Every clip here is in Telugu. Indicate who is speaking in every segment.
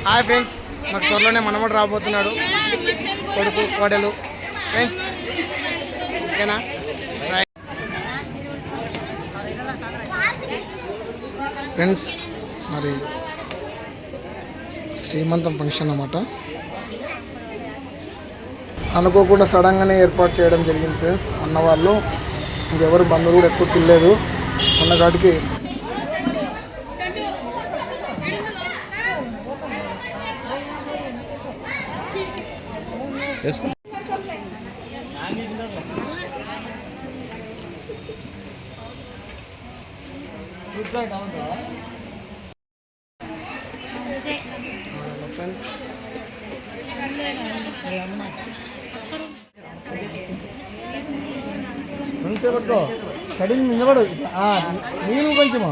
Speaker 1: హాయ్ ఫ్రెండ్స్, మాకు త్వరలోనే మనమడు రాబోతున్నాడు, కొడుకు కోడలు. ఫ్రెండ్స్ ఓకేనా? ఫ్రెండ్స్ మరి శ్రీమంతం ఫంక్షన్ అన్నమాట. అనుకోకుండా సడన్గానే ఏర్పాటు చేయడం జరిగింది ఫ్రెండ్స్. అన్నవాళ్ళు ఇంకెవరు బంధువులు కూడా ఎక్కువ పిల్లలేదు ఉన్న కాడికి. ఫ్రెండ్స్ పట్టుకో, కడిగి నిలబడు, నీరు కొంచెము.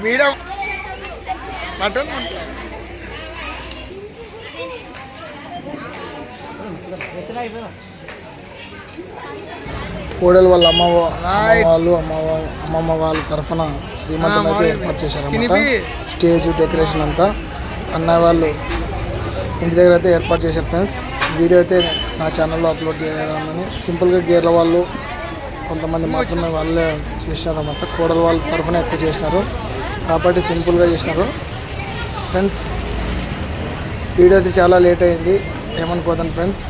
Speaker 1: వీడియో బటన్ కోడలు వాళ్ళ అమ్మమ్మ వాళ్ళ తరఫున శ్రీమంతం అయితే ఏర్పాటు చేశారన్నమాట. స్టేజ్ డెకరేషన్ అంతా అన్నయ్య వాళ్ళు ఇంటి దగ్గర అయితే ఏర్పాటు చేశారు ఫ్రెండ్స్. వీడియో అయితే నా ఛానల్లో అప్లోడ్ చేయడాన్ని సింపుల్గా గేర్ల వాళ్ళు కొంతమంది మాత్రమే వాళ్ళే చేసినారన్నమాట. కోడల వాళ్ళ తరఫున ఎక్కువ చేసినారు కాబట్టి సింపుల్గా చేసినారు ఫ్రెండ్స్. వీడియో అయితే చాలా లేట్ అయింది, ఏమనుకోదండి ఫ్రెండ్స్.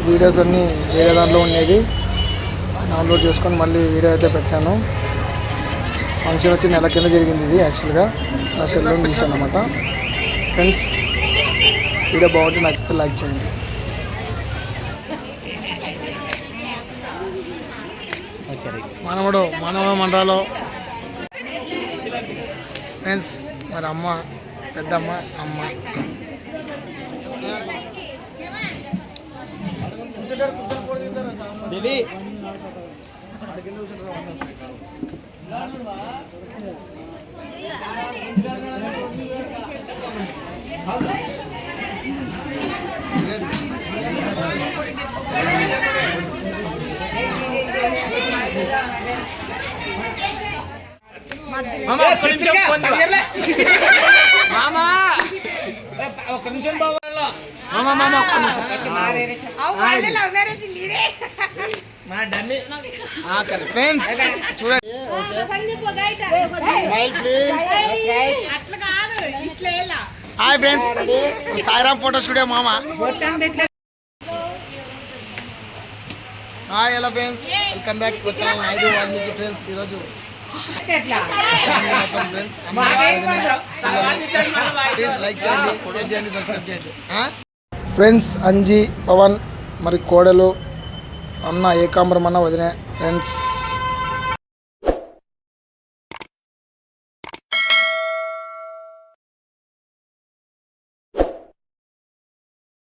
Speaker 1: వీడియోస్ అన్నీ వేరే దాంట్లో ఉండేవి, డౌన్లోడ్ చేసుకొని మళ్ళీ వీడియో అయితే పెట్టాను. ఫంక్షన్ వచ్చి నెల కింద జరిగింది ఇది. యాక్చువల్గా నా సెల్లో తీసాను అన్నమాట ఫ్రెండ్స్. వీడియో బాగుంటే నచ్చితే లైక్ చేయండి. మనవడు మండలో ఫ్రెండ్స్ మరి అమ్మ, పెద్దమ్మ, అమ్మ. ఫ్రెండ్స్ చూడండి, hi friends, Sairam photo studio మామ. Hi hello friends, welcome back to channel Naidu Valmiki friends. ఈరోజు ప్లీజ్ లైక్ చేయండి, షేర్ చేయండి, సబ్స్క్రైబ్ చేయండి ఫ్రెండ్స్. అంజీ, పవన్, మరి కోడలు, అన్న ఏకాంబరం అన్న, వదినే ఫ్రెండ్స్.